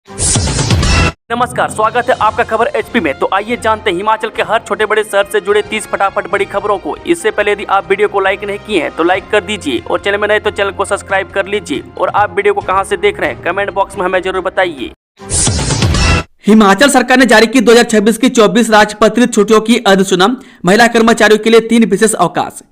नमस्कार, स्वागत है आपका खबर एचपी में। तो आइए जानते हैं हिमाचल के हर छोटे बड़े शहर से जुड़े 30 फटाफट बड़ी खबरों को। इससे पहले यदि आप वीडियो को लाइक नहीं किए हैं तो लाइक कर दीजिए और चैनल में नए तो चैनल को सब्सक्राइब कर लीजिए। और आप वीडियो को कहां से देख रहे हैं कमेंट बॉक्स में हमें जरूर बताइए। हिमाचल सरकार ने जारी की 2026 की 24 राजपत्रित छुट्टियों की अधिसूचना। महिला कर्मचारियों के लिए 3 विशेष अवकाश।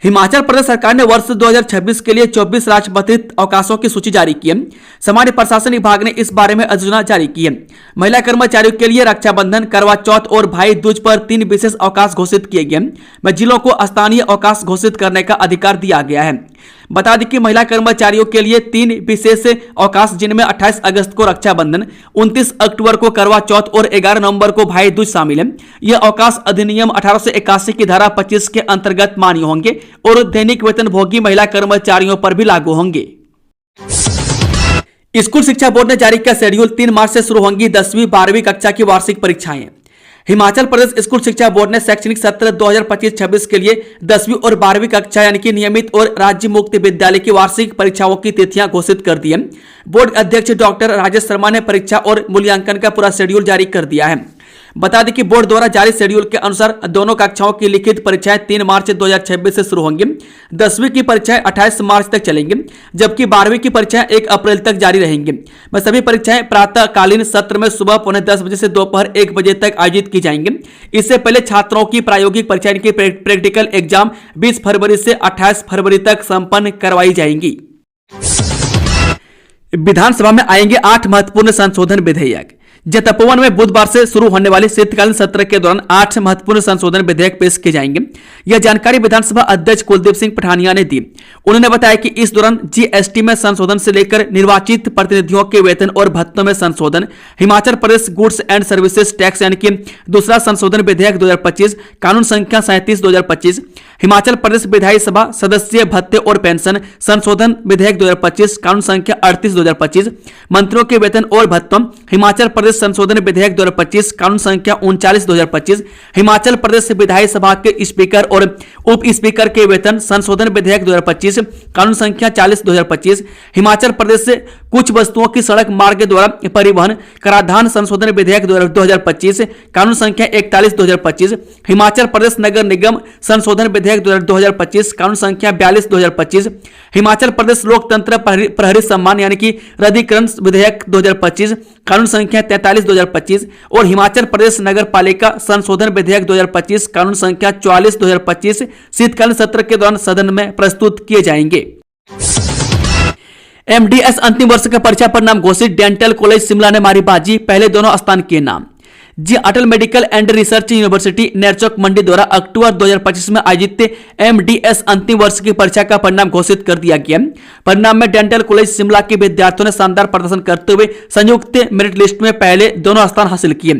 हिमाचल प्रदेश सरकार ने वर्ष 2026 के लिए 24 राजपत्रित अवकाशों की सूची जारी की है। सामान्य प्रशासन विभाग ने इस बारे में अधिसूचना जारी की है। महिला कर्मचारियों के लिए रक्षाबंधन, करवा चौथ और भाई दूज पर 3 विशेष अवकाश घोषित किए गए हैं। जिलों को स्थानीय अवकाश घोषित करने का अधिकार दिया गया है। बता दें कि महिला कर्मचारियों के लिए 3 विशेष अवकाश, जिनमें 28 अगस्त को रक्षाबंधन, 29 अक्टूबर को करवा चौथ और 11 नवंबर को भाई दूज शामिल है। यह अवकाश अधिनियम 1881 की धारा 25 के अंतर्गत मान्य होंगे और दैनिक वेतन भोगी महिला कर्मचारियों पर भी लागू होंगे। स्कूल शिक्षा बोर्ड ने जारी किया शेड्यूल। 3 मार्च से शुरू होंगी 10वीं 12वीं कक्षा की वार्षिक परीक्षाएं। हिमाचल प्रदेश स्कूल शिक्षा बोर्ड ने शैक्षणिक सत्र 2025-26 के लिए 10वीं और 12वीं कक्षा यानी कि नियमित और राज्य मुक्त विद्यालय की वार्षिक परीक्षाओं की तिथियां घोषित कर दी है। बोर्ड अध्यक्ष डॉक्टर राजेश शर्मा ने परीक्षा और मूल्यांकन का पूरा शेड्यूल जारी कर दिया है। बता दें कि बोर्ड द्वारा जारी शेड्यूल के अनुसार दोनों कक्षाओं की लिखित परीक्षाएं 3 मार्च 2026 से शुरू होंगी। 10वीं की परीक्षाएं 28 मार्च तक चलेंगी, जबकि 12वीं की परीक्षाएं 1 अप्रैल तक जारी रहेंगी। सभी परीक्षाएं प्रातःकालीन सत्र में सुबह 9:45 बजे से दोपहर 1 बजे तक आयोजित की जाएंगी। इससे पहले छात्रों की प्रायोगिक परीक्षाएं की प्रैक्टिकल एग्जाम 20 फरवरी से 28 फरवरी तक संपन्न करवाई जाएंगी। विधानसभा में आएंगे 8 महत्वपूर्ण संशोधन विधेयक। तपोवन में बुधवार से शुरू होने वाले शीतकालीन सत्र के दौरान 8 महत्वपूर्ण संशोधन विधेयक पेश किए जाएंगे। यह जानकारी विधानसभा अध्यक्ष कुलदीप सिंह पठानिया ने दी। उन्होंने बताया कि इस दौरान जीएसटी में संशोधन से लेकर निर्वाचित प्रतिनिधियों के वेतन और भत्तों में संशोधन, Himachal Pradesh goods and services tax यानी कि दूसरा संशोधन विधेयक 2025, कानून संख्या 37/2025, हिमाचल प्रदेश विधानसभा सदस्य भत्ते और पेंशन संशोधन विधेयक 2025, कानून संख्या 38/2025, मंत्रियों के वेतन और भत्तों, हिमाचल प्रदेश संशोधन विधेयक 2025, कानून संख्या 39/2025, हिमाचल प्रदेश विधानसभा के स्पीकर और उप स्पीकर के वेतन संशोधन विधेयक 2025, कानून संख्या 40/2025, हिमाचल प्रदेश से कुछ वस्तुओं की सड़क मार्ग द्वारा परिवहन कराधान संशोधन विधेयक 2025, कानून संख्या 41/2025, हिमाचल प्रदेश नगर निगम संशोधन विधेयक 2025, कानून संख्या 42/2025, हिमाचल प्रदेश लोकतंत्र प्रहरी सम्मान यानी कि रद्दीकरण विधेयक 2025, कानून संख्या 43/2025 और हिमाचल प्रदेश नगर पालिका संशोधन विधेयक 2025, कानून संख्या 44/2025 शीतकालीन सत्र के दौरान सदन में प्रस्तुत किए जाएंगे। एमडीएस अंतिम वर्ष का परीक्षा परिणाम घोषित। डेंटल कॉलेज शिमला ने मारी बाजी, पहले दोनों स्थान के नाम। जी Atal medical and research university Nerchowk Mandi द्वारा अक्टूबर 2025 में आयोजित एमडीएस अंतिम वर्ष की परीक्षा का परिणाम घोषित कर दिया गया। परिणाम में डेंटल कॉलेज शिमला के विद्यार्थियों ने शानदार प्रदर्शन करते हुए संयुक्त मेरिट लिस्ट में पहले दोनों स्थान हासिल किए।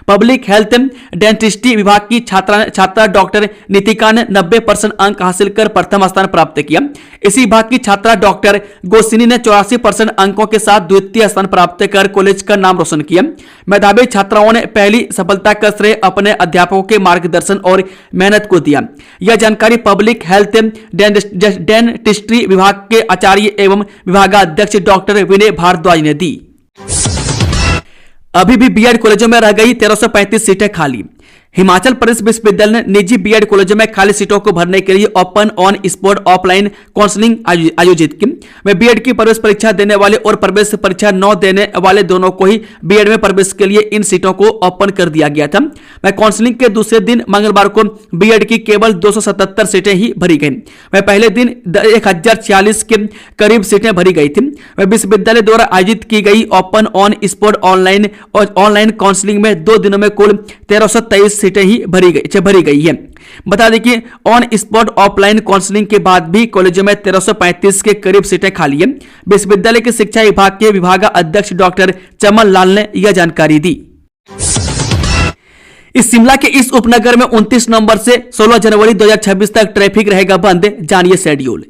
पब्लिक हेल्थ डेंटिस्ट्री विभाग की छात्रा डॉक्टर नितिका ने 90% अंक हासिल कर प्रथम स्थान प्राप्त किया। इसी विभाग की छात्रा डॉक्टर गोसिनी ने 84% अंकों के साथ द्वितीय स्थान प्राप्त कर कॉलेज का नाम रोशन किया। मेधावी छात्राओं ने पहली सफलता का श्रेय अपने अध्यापकों के मार्गदर्शन और मेहनत को दिया। यह जानकारी पब्लिक हेल्थ डेंटिस्ट्री विभाग के आचार्य एवं विभागाध्यक्ष डॉक्टर विनय भारद्वाज ने दी। अभी भी बीएड कॉलेजों में रह गई 1335 सीटें खाली। हिमाचल प्रदेश विश्वविद्यालय ने निजी बीएड कॉलेजों में खाली सीटों को भरने के लिए open on spot offline counselling आयोजित की। वे बीएड की प्रवेश परीक्षा देने वाले और प्रवेश परीक्षा न देने वाले दोनों को ही बीएड में प्रवेश के लिए इन सीटों को ओपन कर दिया गया था। वह काउंसलिंग के दूसरे दिन मंगलवार को बीएड की केवल 277 सीटें ही भरी गई। वह पहले दिन 1046 के करीब सीटें भरी गई थी। वह विश्वविद्यालय द्वारा आयोजित की गई open on spot online counselling में 2 दिनों में कुल 1323 सीटें ही भरी गई है। बता दें कि ऑन स्पॉट ऑफलाइन काउंसलिंग के बाद भी कॉलेजों में 1335 के करीब सीटें खाली हैं। विश्वविद्यालय के शिक्षा विभाग के विभागाध्यक्ष डॉक्टर चमन लाल ने यह जानकारी दी। इस शिमला के इस उपनगर में 29 नवंबर से 16 जनवरी 2026 तक ट्रैफिक रहेगा बंद, जानिए शेड्यूल।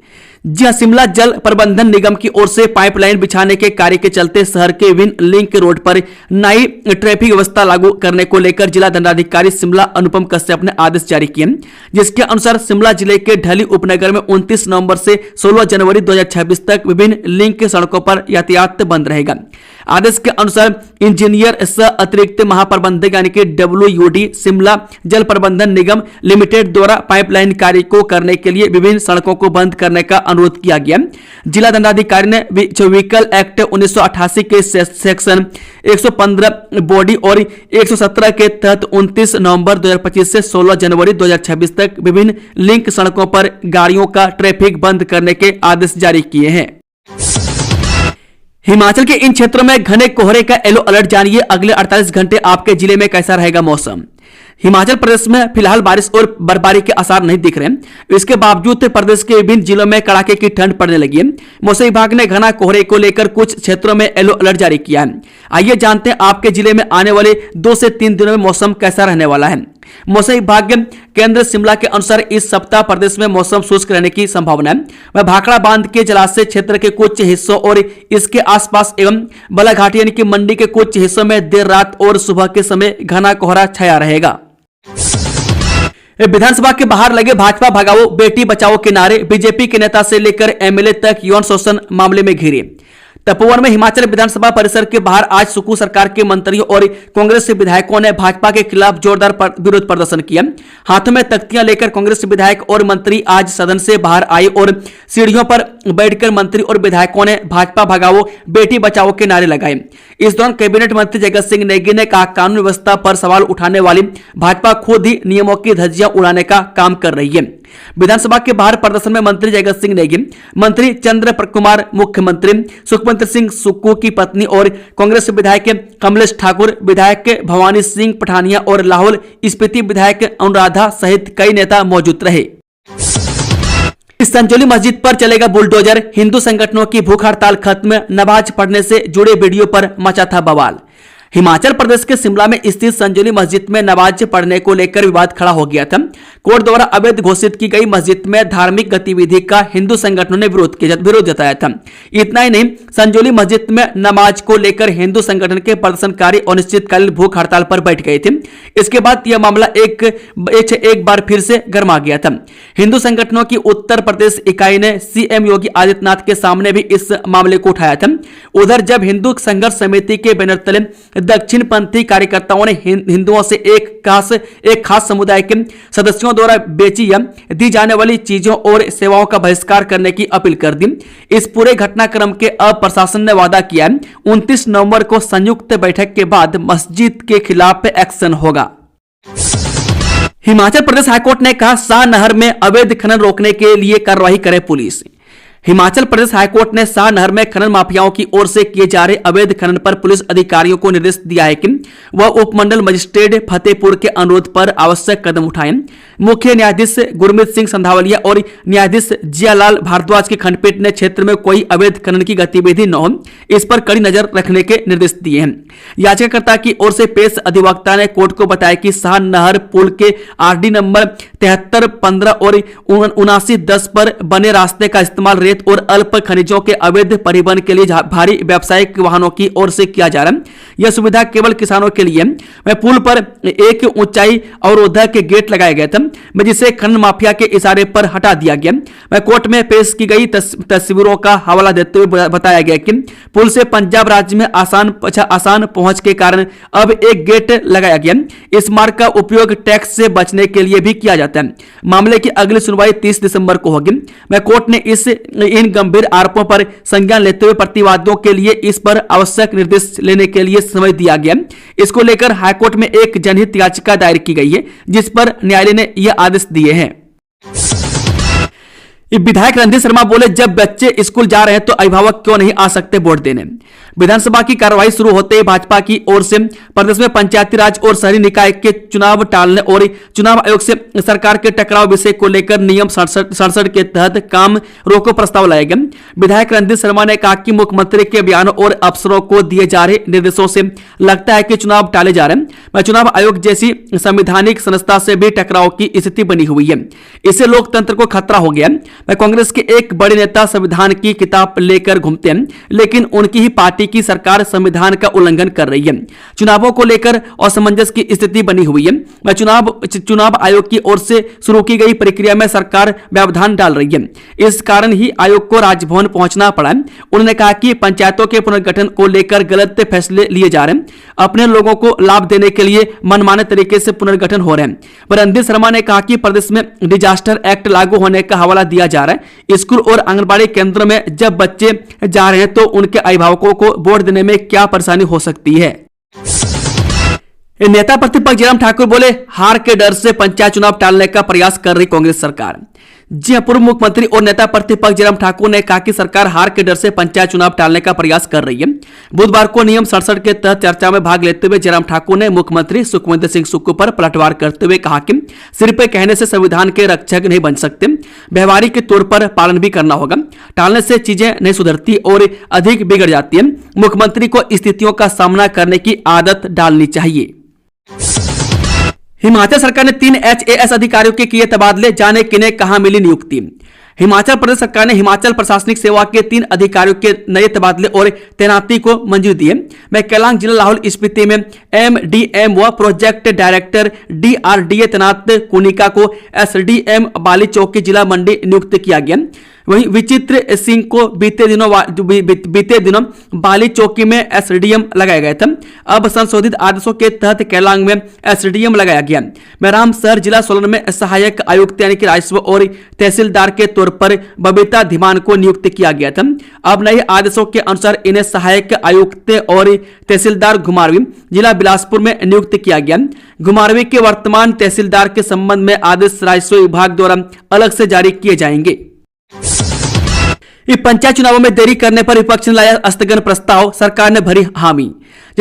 जी हां, शिमला जल प्रबंधन निगम की ओर से पाइपलाइन बिछाने के कार्य के चलते शहर के विभिन्न लिंक रोड पर नई ट्रैफिक व्यवस्था लागू करने को लेकर जिला दंडाधिकारी शिमला अनुपम कश्यप ने आदेश जारी किए, जिसके अनुसार शिमला जिले के ढली उपनगर में 29 नवंबर से 16 जनवरी 2026 तक विभिन्न लिंक सड़कों पर यातायात बंद रहेगा। आदेश के अनुसार इंजीनियर सह अतिरिक्त महाप्रबंधक यानी कि WUD शिमला जल प्रबंधन निगम लिमिटेड द्वारा पाइपलाइन कार्य को करने के लिए विभिन्न सड़कों को बंद करने का अनुरोध किया गया। जिला दंडाधिकारी ने व्हीकल एक्ट 1988 के सेक्शन 115 बॉडी और 117 के तहत 29 नवंबर 2025 से 16 जनवरी 2026 तक विभिन्न लिंक सड़कों पर गाड़ियों का ट्रैफिक बंद करने के आदेश जारी किए हैं। हिमाचल के इन क्षेत्रों में घने कोहरे का येलो अलर्ट जानिए अगले 48 घंटे आपके जिले में कैसा रहेगा मौसम। हिमाचल प्रदेश में फिलहाल बारिश और बर्फबारी के आसार नहीं दिख रहे हैं। इसके बावजूद प्रदेश के विभिन्न जिलों में कड़ाके की ठंड पड़ने लगी है। मौसम विभाग ने घना कोहरे को लेकर कुछ क्षेत्रों में येलो अलर्ट जारी किया है। आइए जानते हैं आपके जिले में आने वाले 2 से 3 दिनों में मौसम कैसा रहने वाला है। मौसम विभाग केंद्र शिमला के अनुसार इस सप्ताह प्रदेश में मौसम शुष्क रहने की संभावना है। वह भाखड़ा बांध के जलाशय क्षेत्र के कुछ हिस्सों और इसके आसपास एवं बलाघाटी यानी कि मंडी के कुछ हिस्सों में देर रात और सुबह के समय घना कोहरा छाया रहेगा। विधानसभा के बाहर लगे भाजपा भगाओ बेटी बचाओ के नारे, बीजेपी के नेता से लेकर MLA तक यौन शोषण मामले में घिरे। तपोवन में हिमाचल विधानसभा परिसर के बाहर आज सुक्खू सरकार के मंत्रियों और कांग्रेस के विधायकों ने भाजपा के खिलाफ जोरदार विरोध प्रदर्शन किया। हाथों में तख्तियां लेकर कांग्रेस विधायक और मंत्री आज सदन से बाहर आए और सीढ़ियों पर बैठकर मंत्री और विधायकों ने भाजपा भगाओ बेटी बचाओ के नारे लगाए। इस दौरान कैबिनेट मंत्री जगत सिंह नेगी ने कहा, कानून व्यवस्था पर सवाल उठाने वाली भाजपा खुद ही नियमों की धज्जियां उड़ाने का काम कर रही है। विधानसभा के बाहर प्रदर्शन में मंत्री जगत सिंह नेगी, मंत्री चंद्र कुमार, मुख्यमंत्री सुखवंत सिंह सुक्खू की पत्नी और कांग्रेस विधायक कमलेश ठाकुर, विधायक भवानी सिंह पठानिया और लाहौल स्पीति विधायक अनुराधा सहित कई नेता मौजूद रहे। संजौली मस्जिद पर चलेगा बुलडोजर, हिंदू संगठनों की भूख हड़ताल खत्म, नमाज पढ़ने से जुड़े वीडियो पर मचा था बवाल। हिमाचल प्रदेश के शिमला में स्थित संजौली मस्जिद में नमाज पढ़ने को लेकर विवाद खड़ा हो गया था। कोर्ट द्वारा अवैध घोषित की गई मस्जिद में धार्मिक गतिविधि का हिंदू संगठनों ने विरोध जताया था। इतना ही नहीं, संजौली मस्जिद में नमाज को लेकर हिंदू संगठन के प्रदर्शनकारी अनिश्चितकालीन भूख हड़ताल पर बैठ गए थे। इसके बाद यह मामला एक बार फिर से गर्मा गया था। हिंदू संगठनों की उत्तर प्रदेश इकाई ने CM योगी आदित्यनाथ के सामने भी इस मामले को उठाया था। उधर जब हिंदू संघर्ष समिति के बैनर तले दक्षिण पंथी कार्यकर्ताओं ने हिंदुओं से एक खास समुदाय के सदस्यों द्वारा बेची या दी जाने वाली चीजों और सेवाओं का बहिष्कार करने की अपील कर दी। इस पूरे घटनाक्रम के अब प्रशासन ने वादा किया है 29 नवंबर को संयुक्त बैठक के बाद मस्जिद के खिलाफ एक्शन होगा। हिमाचल प्रदेश हाईकोर्ट ने कहा, शाह नहर में अवैध खनन रोकने के लिए कार्रवाई करे पुलिस। हिमाचल प्रदेश हाईकोर्ट ने शाह नहर में खनन माफियाओं की ओर से किए जा रहे अवैध खनन पर पुलिस अधिकारियों को निर्देश दिया है कि वह उपमंडल मजिस्ट्रेट फतेहपुर के अनुरोध पर आवश्यक कदम उठाएं। मुख्य न्यायाधीश गुरमीत सिंह संधावलिया और न्यायाधीश जियालाल भारद्वाज की खंडपीठ ने क्षेत्र में कोई अवैध खनन की गतिविधि न हो, इस पर कड़ी नजर रखने के निर्देश दिए हैं। याचिकाकर्ता की ओर से पेश अधिवक्ता ने कोर्ट को बताया कि शाह नहर पुल के RD नंबर 73, 15 और 79-10 पर बने रास्ते का इस्तेमाल रेत और अल्प खनिजों के अवैध परिवहन के लिए भारी व्यावसायिक वाहनों की ओर से किया जा रहा है। यह सुविधा केवल किसानों के लिए है। पुल पर एक ऊंचाई अवरोधक के गेट लगाया गया था, जिसे खनन माफिया के इशारे पर हटा दिया गया। कोर्ट में पेश की गई तस्वीरों का हवाला देते हुए बताया गया कि पुल से पंजाब राज्य में आसान पहुंच के कारण अब एक गेट लगाया गया। इस मार्ग का उपयोग टैक्स से बचने के लिए भी किया जाता है। मामले की अगली सुनवाई 30 दिसंबर को होगी। कोर्ट ने इन गंभीर आरोपों पर संज्ञान लेते हुए प्रतिवादियों के लिए इस पर आवश्यक निर्देश लेने के लिए समय दिया गया। इसको लेकर हाईकोर्ट में एक जनहित याचिका दायर की गई है, जिस पर न्यायालय ने यह आदेश दिए हैं। विधायक रणधीर शर्मा बोले, जब बच्चे स्कूल जा रहे हैं तो अभिभावक क्यों नहीं आ सकते वोट देने। विधानसभा की कार्रवाई शुरू होते ही भाजपा की ओर से प्रदेश में पंचायती राज और शहरी निकाय के चुनाव टालने और चुनाव आयोग से सरकार के टकराव विषय को लेकर नियम 67 के तहत काम रोको प्रस्ताव लाया गया। विधायक रणधीर शर्मा ने कहा कि मुख्यमंत्री के बयानों और अफसरों को दिए जा रहे निर्देशों से लगता है कि चुनाव टाले जा रहे हैं। चुनाव आयोग जैसी संवैधानिक संस्था से भी टकराव की स्थिति बनी हुई है। इससे लोकतंत्र को खतरा हो गया। वह कांग्रेस के एक बड़े नेता संविधान की किताब लेकर घूमते हैं, लेकिन उनकी ही पार्टी की सरकार संविधान का उल्लंघन कर रही है। चुनावों को लेकर असमंजस की स्थिति बनी हुई है। वह चुनाव आयोग की ओर से शुरू की गई प्रक्रिया में सरकार व्यवधान डाल रही है। इस कारण ही आयोग को राजभवन पहुंचना पड़ा है। उन्होंने कहा कि पंचायतों के पुनर्गठन को लेकर गलत फैसले लिए जा रहे हैं। अपने लोगों को लाभ देने के लिए मनमाने तरीके से पुनर्गठन हो रहे हैं। पर रणधीर शर्मा ने कहा कि प्रदेश में डिजास्टर एक्ट लागू होने का हवाला दिया जा रहा है। स्कूल और आंगनबाड़ी केंद्रों में जब बच्चे जा रहे हैं तो उनके अभिभावकों को वोट देने में क्या परेशानी हो सकती है। नेता प्रतिपक्ष जयराम ठाकुर बोले, हार के डर से पंचायत चुनाव टालने का प्रयास कर रही कांग्रेस सरकार। जी हां, पूर्व मुख्यमंत्री और नेता प्रतिपक्ष जयराम ठाकुर ने कहा कि सरकार हार के डर से पंचायत चुनाव टालने का प्रयास कर रही है। बुधवार को नियम 67 के तहत चर्चा में भाग लेते हुए जयराम ठाकुर ने मुख्यमंत्री सुखविंदर सिंह सुक्खू पर पलटवार करते हुए कहा कि सिर्फ कहने से संविधान के रक्षक नहीं बन सकते, व्यवहारिक के तौर पर पालन भी करना होगा। टालने से चीजें नहीं सुधरती और अधिक बिगड़ जाती है। मुख्यमंत्री को स्थितियों का सामना करने की आदत डालनी चाहिए। हिमाचल सरकार ने 3 HAS अधिकारियों के किए तबादले, जाने किन्हें कहां मिली नियुक्ति। हिमाचल प्रदेश सरकार ने हिमाचल प्रशासनिक सेवा के 3 अधिकारियों के नए तबादले और तैनाती को मंजूरी दी है। मैं केलांग जिला लाहौल स्पीति में MDM व प्रोजेक्ट डायरेक्टर DRDA तैनात कुनिका को SDM बाली चौकी जिला मंडी नियुक्त किया गया। वहीं विचित्र सिंह को बीते दिनों बाली चौकी में SDM लगाया गया था। अब संशोधित आदेशों के तहत केलांग में SDM लगाया गया। मेराम शहर जिला सोलन में सहायक आयुक्त यानी कि राजस्व और तहसीलदार के तौर पर बबीता धीमान को नियुक्त किया गया था। अब नए आदेशों के अनुसार इन्हें सहायक आयुक्त और तहसीलदार घुमारवी जिला बिलासपुर में नियुक्त किया गया। घुमारवी के वर्तमान तहसीलदार के संबंध में आदेश राजस्व विभाग द्वारा अलग से जारी किए जाएंगे। पंचायत चुनावों में देरी करने पर विपक्ष ने लाया स्थगन प्रस्ताव, सरकार ने भरी हामी।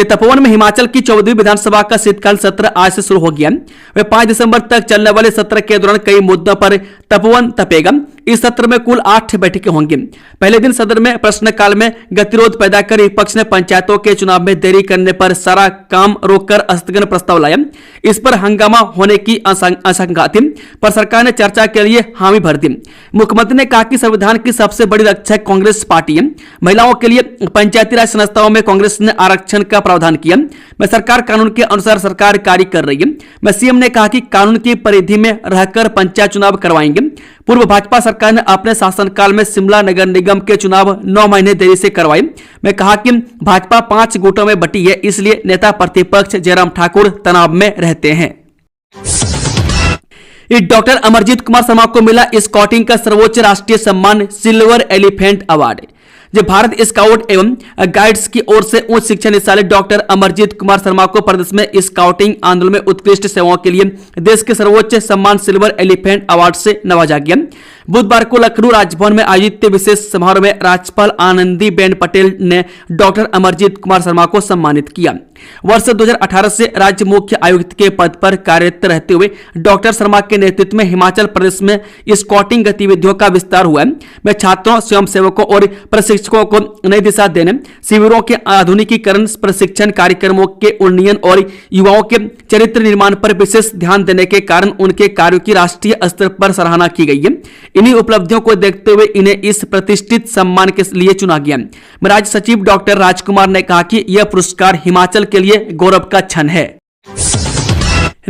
तपोवन में हिमाचल की 14वीं विधानसभा का शीतकालीन सत्र आज से शुरू हो गया। वह 5 दिसंबर तक चलने वाले सत्र के दौरान कई मुद्दों पर तपोवन तपेगा। इस सत्र में कुल 8 बैठकें होंगी। पहले दिन सदन में प्रश्नकाल में गतिरोध पैदा कर विपक्ष ने पंचायतों के चुनाव में देरी करने पर सारा काम रोककर स्थगन प्रस्ताव लाया। इस पर हंगामा होने की आशंका थी, पर सरकार ने चर्चा के लिए हामी भर दी। मुख्यमंत्री ने कहा कि संविधान की सबसे बड़ी रक्षक कांग्रेस पार्टी है। महिलाओं के लिए पंचायती राज संस्थाओं में कांग्रेस ने आरक्षण का प्रावधान किया। मैं सरकार कानून के अनुसार सरकार कार्य कर रही है। मैं सीएम ने कहा कि कानून की परिधि में रहकर पंचायत चुनाव करवाएंगे। पूर्व भाजपा सरकार ने अपने शासनकाल में शिमला नगर निगम के चुनाव 9 महीने देरी से करवाए। मैं कहा कि भाजपा 5 गुटों में बटी है, इसलिए नेता प्रतिपक्ष जयराम ठाकुर तनाव में रहते हैं। डॉक्टर अमरजीत कुमार शर्मा को मिला स्काउटिंग का सर्वोच्च राष्ट्रीय सम्मान सिल्वर एलिफेंट अवार्ड। जब भारत स्काउट एवं गाइड्स की ओर से उच्च शिक्षा निदेशालय डॉक्टर अमरजीत कुमार शर्मा को प्रदेश में स्काउटिंग आंदोलन में उत्कृष्ट सेवाओं के लिए देश के सर्वोच्च सम्मान सिल्वर एलिफेंट अवार्ड से नवाजा गया। बुधवार को लखनऊ राजभवन में आयोजित विशेष समारोह में राज्यपाल आनंदीबेन पटेल ने डॉक्टर अमरजीत कुमार शर्मा को सम्मानित किया। वर्ष 2018 से राज्य मुख्य आयुक्त के पद पर कार्यरत रहते हुए डॉक्टर शर्मा के नेतृत्व में हिमाचल प्रदेश में स्काउटिंग गतिविधियों का विस्तार हुआ है। मैं छात्रों, स्वयंसेवकों और प्रशिक्षकों को नई दिशा देने, शिविरों के आधुनिकीकरण, प्रशिक्षण कार्यक्रमों के उन्नयन और युवाओं के चरित्र निर्माण पर विशेष ध्यान देने के कारण उनके कार्यों की राष्ट्रीय स्तर पर सराहना की गई है। इन्हीं उपलब्धियों को देखते हुए इन्हें इस प्रतिष्ठित सम्मान के लिए चुना गया। राज्य सचिव डॉक्टर राजकुमार ने कहा कि यह पुरस्कार हिमाचल के लिए गौरव का क्षण है।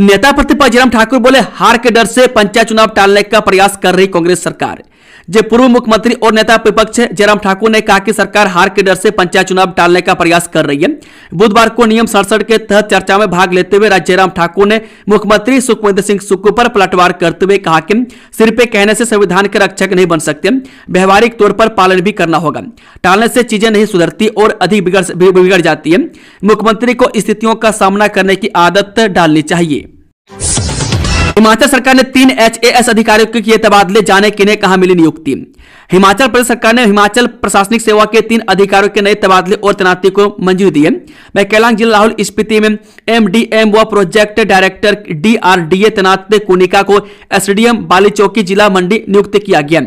नेता प्रतिपक्ष जयराम ठाकुर बोले, हार के डर से पंचायत चुनाव टालने का प्रयास कर रही कांग्रेस सरकार। जब पूर्व मुख्यमंत्री और नेता विपक्ष जयराम ठाकुर ने कहा कि सरकार हार के डर से पंचायत चुनाव टालने का प्रयास कर रही है। बुधवार को नियम 67 के तहत चर्चा में भाग लेते हुए जयराम ठाकुर ने मुख्यमंत्री सुखविंदर सिंह सुक्खू पर पलटवार करते हुए कहा कि सिर्फ कहने से संविधान के रक्षक नहीं बन सकते, व्यवहारिक तौर पर पालन भी करना होगा। टालने से चीजें नहीं सुधरती और अधिक बिगड़ जाती है। मुख्यमंत्री को स्थितियों का सामना करने की आदत डालनी चाहिए। हिमाचल सरकार ने 3 HAS अधिकारियों के किए तबादले, जाने किन्हें कहां मिली नियुक्ति। हिमाचल प्रदेश सरकार ने हिमाचल प्रशासनिक सेवा के 3 अधिकारियों के नए तबादले और तैनाती को मंजूरी दी है। मैं केलांग जिला लाहौल स्पीति में MDM व प्रोजेक्ट डायरेक्टर DRDA तैनात कुनिका को SDM बाली चौकी जिला मंडी नियुक्त किया गया।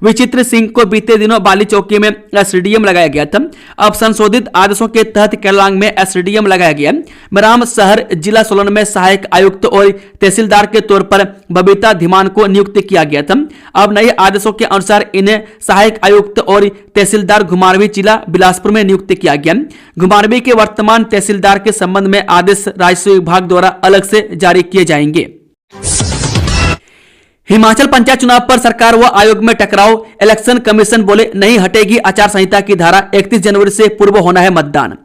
विचित्र सिंह को बीते दिनों बाली चौकी में SDM लगाया गया था। अब संशोधित आदेशों के तहत केलांग में SDM लगाया गया। मेराम शहर जिला सोलन में सहायक आयुक्त और तहसीलदार के तौर तौर पर बबीता धीमान को नियुक्त किया गया था। अब नए आदेशों के अनुसार इन्हें सहायक आयुक्त और तहसीलदार घुमारवीं जिला बिलासपुर में नियुक्त किया गया। घुमारवीं के वर्तमान तहसीलदार के संबंध में आदेश राजस्व विभाग द्वारा अलग से जारी किए जाएंगे। हिमाचल पंचायत चुनाव पर सरकार व आयोग में टकराव, इलेक्शन कमीशन बोले नहीं हटेगी आचार संहिता की धारा, 31 जनवरी से पूर्व होना है मतदान।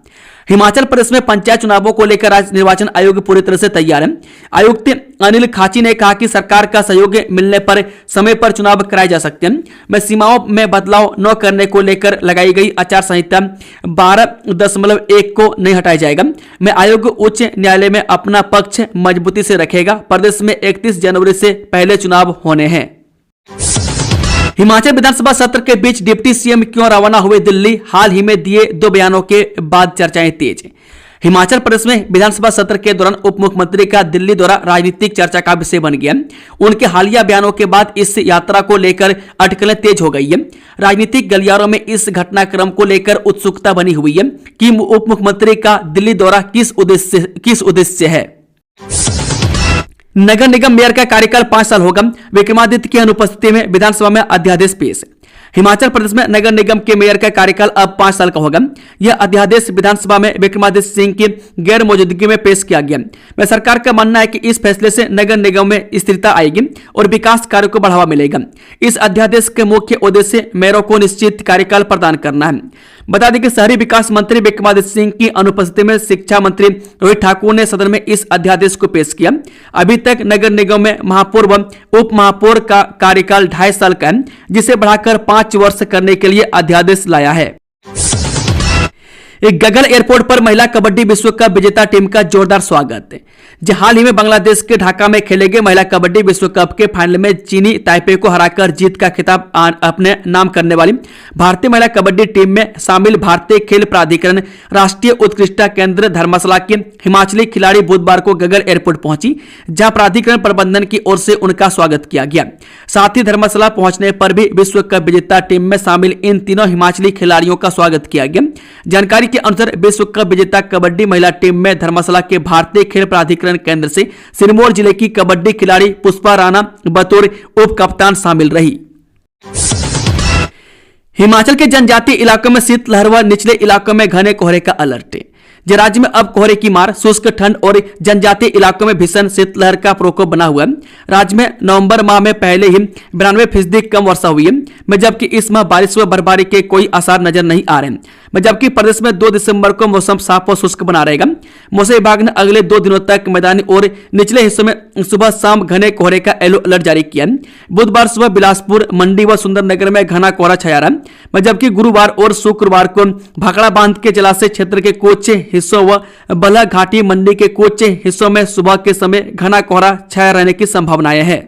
हिमाचल प्रदेश में पंचायत चुनावों को लेकर राज्य निर्वाचन आयोग पूरी तरह से तैयार है। आयुक्त अनिल खाची ने कहा कि सरकार का सहयोग मिलने पर समय पर चुनाव कराए जा सकते हैं। मैं सीमाओं में बदलाव न करने को लेकर लगाई गई आचार संहिता 12.1 को नहीं हटाया जाएगा। मैं आयोग उच्च न्यायालय में अपना पक्ष मजबूती से रखेगा। प्रदेश में 31 जनवरी से पहले चुनाव होने हैं। हिमाचल विधानसभा सत्र के बीच डिप्टी सीएम क्यों रवाना हुए दिल्ली, हाल ही में दिए 2 बयानों के बाद चर्चाएं तेज। हिमाचल प्रदेश में विधानसभा सत्र के दौरान उप मुख्यमंत्री का दिल्ली दौरा राजनीतिक चर्चा का विषय बन गया। उनके हालिया बयानों के बाद इस यात्रा को लेकर अटकलें तेज हो गई है। राजनीतिक गलियारों में इस घटनाक्रम को लेकर उत्सुकता बनी हुई है कि उप मुख्यमंत्री का दिल्ली दौरा किस उद्देश्य है। नगर निगम मेयर का कार्यकाल 5 साल होगा, विक्रमादित्य की अनुपस्थिति में विधानसभा में अध्यादेश पेश। हिमाचल प्रदेश में नगर निगम के मेयर का कार्यकाल अब 5 साल का होगा। यह अध्यादेश विधानसभा में विक्रमादित्य सिंह की गैर मौजूदगी में पेश किया गया। में सरकार का मानना है कि इस फैसले से नगर निगम में स्थिरता आएगी और विकास कार्यों को बढ़ावा मिलेगा। इस अध्यादेश के मुख्य उद्देश्य मेयरों को निश्चित कार्यकाल प्रदान करना है। बता दें कि शहरी विकास मंत्री विक्रमादित्य सिंह की अनुपस्थिति में शिक्षा मंत्री रोहित ठाकुर ने सदन में इस अध्यादेश को पेश किया। अभी तक नगर निगम में महापौर व उप महापौर का कार्यकाल 2.5 साल का है, जिसे बढ़ाकर 5 वर्ष करने के लिए अध्यादेश लाया है। गगन एयरपोर्ट पर महिला कबड्डी विश्व कप विजेता टीम का जोरदार स्वागत। हाल ही में बांग्लादेश के ढाका में खेले गए महिला कबड्डी विश्व कप के फाइनल में चीनी ताइपे को हराकर जीत का खिताब अपने नाम करने वाली भारतीय महिला कबड्डी टीम में शामिल भारतीय खेल प्राधिकरण राष्ट्रीय उत्कृष्टता केंद्र धर्मशाला की हिमाचली खिलाड़ी बुधवार को गगन एयरपोर्ट पहुंची, जहां प्राधिकरण प्रबंधन की ओर से उनका स्वागत किया गया। साथ ही धर्मशाला पहुंचने पर भी विश्व कप विजेता टीम में शामिल इन तीनों हिमाचली खिलाड़ियों का स्वागत किया गया। जानकारी के अनुसार विश्व कप विजेता कबड्डी महिला टीम में धर्मशाला के भारतीय खेल प्राधिकरण केंद्र से सिरमौर जिले की कबड्डी खिलाड़ी पुष्पा राणा बतौर उप कप्तान शामिल रही। हिमाचल के जनजातीय इलाकों में शीतलहर व निचले इलाकों में घने कोहरे का अलर्ट। राज्य में अब कोहरे की मार, शुष्क ठंड और जनजातीय इलाकों में भीषण शीतलहर का प्रकोप बना हुआ है। राज्य में नवंबर माह में पहले ही 92% कम वर्षा हुई है, जबकि इस माह बारिश व बर्फबारी के कोई आसार नजर नहीं आ रहे हैं। जबकि प्रदेश में 2 दिसंबर को मौसम साफ और शुष्क बना रहेगा। मौसम विभाग ने अगले 2 दिनों तक मैदानी और निचले हिस्सों में सुबह शाम घने कोहरे का येलो अलर्ट जारी किया। बुधवार सुबह बिलासपुर, मंडी व सुंदरनगर में घना कोहरा छाया रहा, जबकि गुरुवार और शुक्रवार को भाखड़ा बांध के जलाशय क्षेत्र के कुछ हिस्सों व बल्ह घाटी मंडी के कुछ हिस्सों में सुबह के समय घना कोहरा छाया रहने की संभावनाएं है।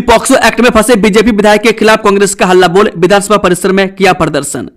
पॉक्सो एक्ट में फंसे बीजेपी विधायक के खिलाफ कांग्रेस का हल्ला बोल, विधानसभा परिसर में किया प्रदर्शन।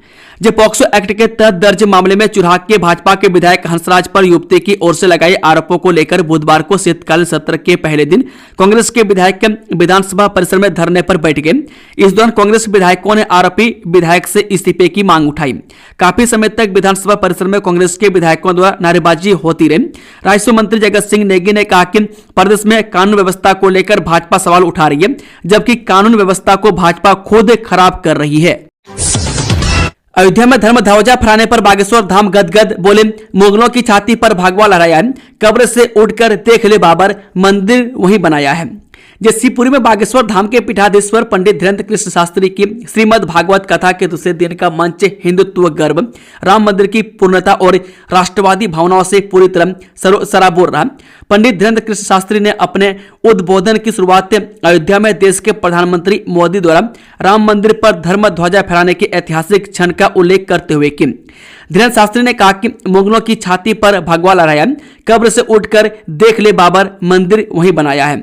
पॉक्सो एक्ट के तहत दर्ज मामले में चुराग के भाजपा के विधायक हंसराज पर युवती की ओर से लगाए आरोपों को लेकर बुधवार को शीतकालीन सत्र के पहले दिन कांग्रेस के विधायक विधानसभा परिसर में धरने पर बैठ गए। इस दौरान कांग्रेस विधायकों ने आरोपी विधायक से इस्तीफे की मांग उठाई। काफी समय तक विधानसभा परिसर में कांग्रेस के विधायकों द्वारा नारेबाजी होती रही। राजस्व मंत्री जगत सिंह नेगी ने कहा कि प्रदेश में कानून व्यवस्था को लेकर भाजपा सवाल उठा रही है, जबकि कानून व्यवस्था को भाजपा खुद खराब कर रही है। अयोध्या में धर्म ध्वजा फहराने पर बागेश्वर धाम गदगद, बोले मुगलों की छाती पर भगवा लहराया, कब्र से उठकर देख ले बाबर, मंदिर वहीं बनाया है। शिवपुरी में बागेश्वर धाम के पीठाधीश्वर पंडित धीरेन्द्र कृष्ण शास्त्री की श्रीमद् भागवत कथा के दूसरे दिन का मंच हिंदुत्व गर्व, राम मंदिर की पूर्णता और राष्ट्रवादी भावनाओं से पूरी तरह सराबोर रहा। पंडित धीरेन्द्र कृष्ण शास्त्री ने अपने उद्बोधन की शुरुआत अयोध्या में देश के प्रधानमंत्री मोदी द्वारा राम मंदिर पर धर्म ध्वजा फहराने के ऐतिहासिक क्षण का उल्लेख करते हुए की। धीरेन्द्र शास्त्री ने कहा कि मुगलों की छाती पर भगवा लहराया, कब्र से उठकर देख ले बाबर, मंदिर वहीं बनाया है।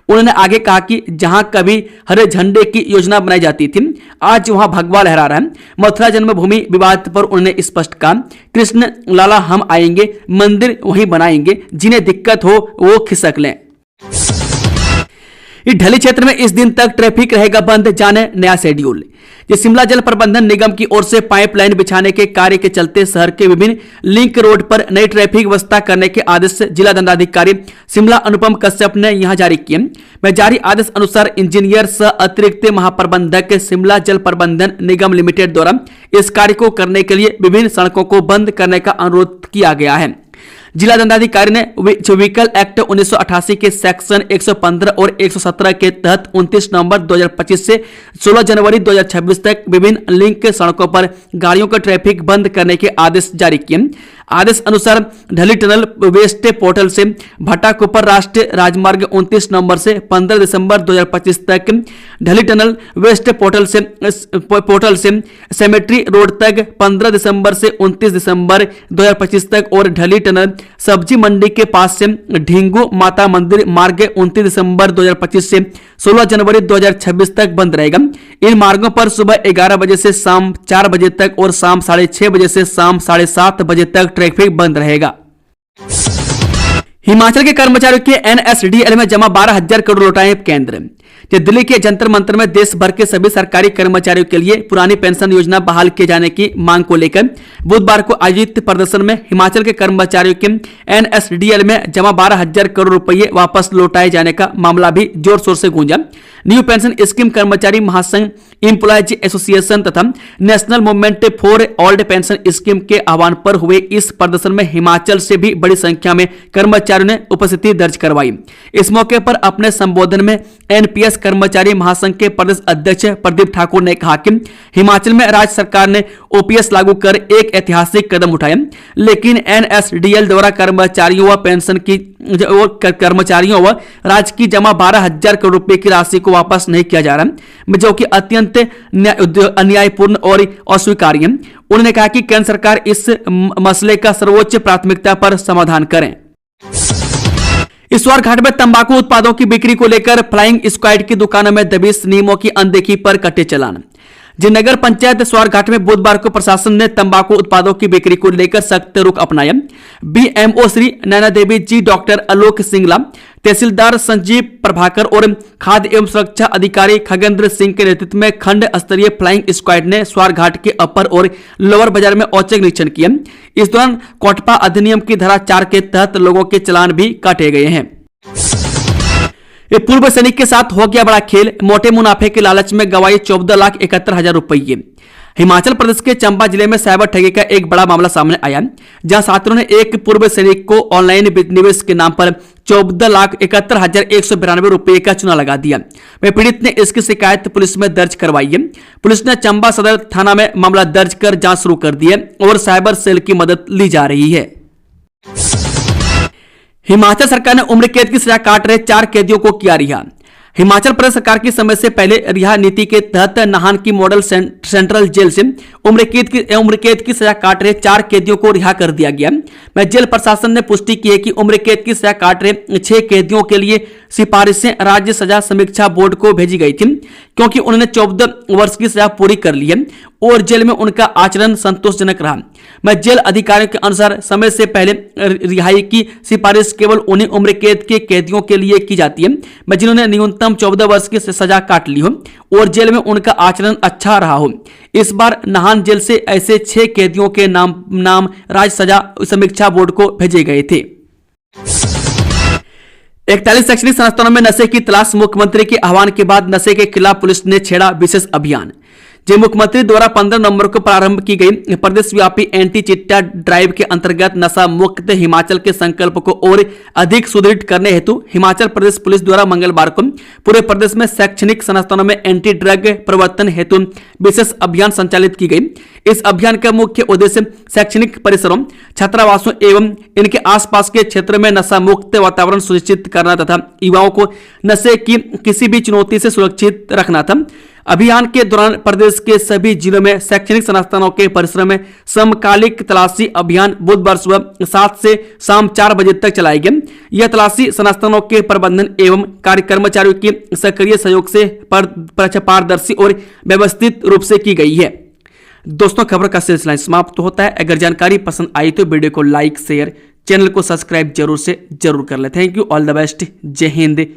उन्होंने आगे कहा कि जहां कभी हरे झंडे की योजना बनाई जाती थी, आज वहां भगवा लहरा रहा है। मथुरा जन्मभूमि विवाद पर उन्होंने स्पष्ट कहा, कृष्ण लाला हम आएंगे, मंदिर वहीं बनाएंगे, जिन्हें दिक्कत हो वो खिसक लें। ढली क्षेत्र में इस दिन तक ट्रैफिक रहेगा बंद, जाने नया शेड्यूल। ये शिमला जल प्रबंधन निगम की ओर से पाइपलाइन बिछाने के कार्य के चलते शहर के विभिन्न लिंक रोड पर नई ट्रैफिक व्यवस्था करने के आदेश जिला दंडाधिकारी शिमला अनुपम कश्यप ने यहां जारी किए। में जारी आदेश अनुसार इंजीनियर सह अतिरिक्त महाप्रबंधक शिमला जल प्रबंधन निगम लिमिटेड द्वारा इस कार्य को करने के लिए विभिन्न सड़कों को बंद करने का अनुरोध किया गया है। जिला दंडाधिकारी ने व्हीकल एक्ट 1988 के सेक्शन 115 और 117 के तहत 29 नवंबर 2025 से 16 जनवरी 2026 तक विभिन्न लिंक सड़कों पर गाड़ियों का ट्रैफिक बंद करने के आदेश जारी किए। आदेश अनुसार ढली टनल वेस्ट पोर्टल से भट्टाकुपर राष्ट्रीय राजमार्ग 29 नवंबर से 15 दिसंबर 2025 तक, ढली टनल वेस्ट पोर्टल से सेमेट्री रोड तक 15 दिसंबर से 29 दिसंबर 2025 तक और ढली टनल सब्जी मंडी के पास से ढींगू माता मंदिर मार्ग 29 दिसंबर 2025 से 16 जनवरी 2026 तक बंद रहेगा। इन मार्गों पर सुबह 11 बजे से शाम 4 बजे तक और शाम 6:30 बजे से शाम 7:30 बजे तक ट्रैफिक बंद रहेगा। हिमाचल के कर्मचारियों के NSDL में जमा 12,000 करोड़ लौटाए केंद्र। दिल्ली के जंतर मंतर में देश भर के सभी सरकारी कर्मचारियों के लिए पुरानी पेंशन योजना बहाल किए जाने की मांग को लेकर बुधवार को आयोजित प्रदर्शन में हिमाचल के कर्मचारियों के NSDL में जमा 12,000 करोड़ रुपए वापस लौटाए जाने का मामला भी जोर शोर से गूंजा। न्यू पेंशन स्कीम कर्मचारी महासंघ, एम्प्लॉयज एसोसिएशन तथा national movement for old pension scheme के आह्वान पर हुए इस प्रदर्शन में हिमाचल से भी बड़ी संख्या में कर्मचारियों ने उपस्थिति दर्ज करवाई। इस मौके पर अपने संबोधन में एनपीएस कर्मचारी महासंघ के प्रदेश अध्यक्ष प्रदीप ठाकुर ने कहा कि हिमाचल में राज्य सरकार ने ओपीएस लागू कर एक ऐतिहासिक कदम उठाया, लेकिन एनएसडीएल द्वारा कर्मचारियों व पेंशन की कर्मचारियों व राज्य की जमा 12,000 करोड़ रुपए की राशि को वापस नहीं किया जा रहा, जो कि अत्यंत अन्यायपूर्ण और अस्वीकार्य है। उन्होंने कहा कि केंद्र सरकार इस मसले का सर्वोच्च प्राथमिकता पर समाधान करें। ईश्वर घाट में तंबाकू उत्पादों की बिक्री को लेकर फ्लाइंग स्क्वाड की दुकानों में दबिश, नियमों की अनदेखी पर कटे चालान। नगर पंचायत स्वारघाट में बुधवार को प्रशासन ने तंबाकू उत्पादों की बिक्री को लेकर सख्त रुख अपनाया। बीएमओ श्री नैना देवी जी, डॉक्टर आलोक सिंगला, तहसीलदार संजीव प्रभाकर और खाद्य एवं सुरक्षा अधिकारी खगेंद्र सिंह के नेतृत्व में खंड स्तरीय फ्लाइंग स्क्वाड ने स्वारघाट के अपर और लोअर बाजार में औचक निरीक्षण किया। इस दौरान कोटपा अधिनियम की धारा 4 के तहत लोगों के चालान भी काटे गए हैं। पूर्व सैनिक के साथ हो गया बड़ा खेल, मोटे मुनाफे के लालच में गवाई 14,71,000 रुपये। हिमाचल प्रदेश के चंबा जिले में साइबर ठगी का एक बड़ा मामला सामने आया, जहां छात्रों ने एक पूर्व सैनिक को ऑनलाइन निवेश के नाम पर 14,71,192 रुपये का चूना लगा दिया। वह पीड़ित ने इसकी शिकायत पुलिस में दर्ज करवाई है। पुलिस ने चंबा सदर थाना में मामला दर्ज कर जांच शुरू कर दी है और साइबर सेल की मदद ली जा रही है। हिमाचल सरकार ने उम्र कैद की सजा काट रहे 4 कैदियों को किया रिहा। हिमाचल प्रदेश सरकार की समय से पहले रिहा नीति के तहत नाहन की मॉडल सेंट्रल जेल से उम्र कैद की सजा काट रहे 4 कैदियों को रिहा कर दिया गया। मैं जेल प्रशासन ने पुष्टि की है कि उम्र कैद की सजा काट रहे 6 कैदियों के लिए सिफारिशें राज्य सजा समीक्षा बोर्ड को भेजी गई थी, क्योंकि उन्होंने 14 वर्ष की सजा पूरी कर ली है और जेल में उनका आचरण संतोषजनक रहा। मैं जेल अधिकारियों के अनुसार समय से पहले रिहाई की सिफारिश केवल उन्हीं उम्र कैद के कैदियों के लिए की जाती है मैं जिन्होंने न्यूनतम 14 वर्ष की सजा काट ली हो और जेल में उनका आचरण अच्छा रहा हो। इस बार नाहन जेल से ऐसे 6 कैदियों के नाम राज्य सजा समीक्षा बोर्ड को भेजे गए थे। 41 शैक्षणिक संस्थानों में नशे की तलाश, मुख्यमंत्री के आह्वान के बाद नशे के खिलाफ पुलिस ने छेड़ा विशेष अभियान। मुख्यमंत्री द्वारा 15 नवंबर को प्रारंभ की गई प्रदेश व्यापी एंटी चिट्टा ड्राइव के अंतर्गत नशा मुक्त हिमाचल के संकल्प को और अधिक सुदृढ़ करने हेतु हिमाचल प्रदेश पुलिस द्वारा मंगलवार को पूरे प्रदेश में शैक्षणिक संस्थानों में एंटी ड्रग प्रवर्तन हेतु विशेष अभियान संचालित की गई। इस अभियान का मुख्य उद्देश्य शैक्षणिक परिसरों, छात्रावासों एवं इनके आसपास के क्षेत्र में नशा मुक्त वातावरण सुनिश्चित करना तथा युवाओं को नशे की किसी भी चुनौती से सुरक्षित रखना था। अभियान के दौरान प्रदेश के सभी जिलों में शैक्षणिक संस्थानों के परिसरों में समकालिक तलाशी अभियान बुधवार सुबह 7 से शाम 4 बजे तक चलाए गए। यह तलाशी संस्थानों के प्रबंधन एवं कार्य कर्मचारियों के सक्रिय सहयोग से पारदर्शी और व्यवस्थित रूप से की गई है। दोस्तों, खबर का सिलसिला समाप्त होता है। अगर जानकारी पसंद आई तो वीडियो को लाइक, शेयर, चैनल को सब्सक्राइब जरूर कर ले। Thank you, all the best, जय हिंद,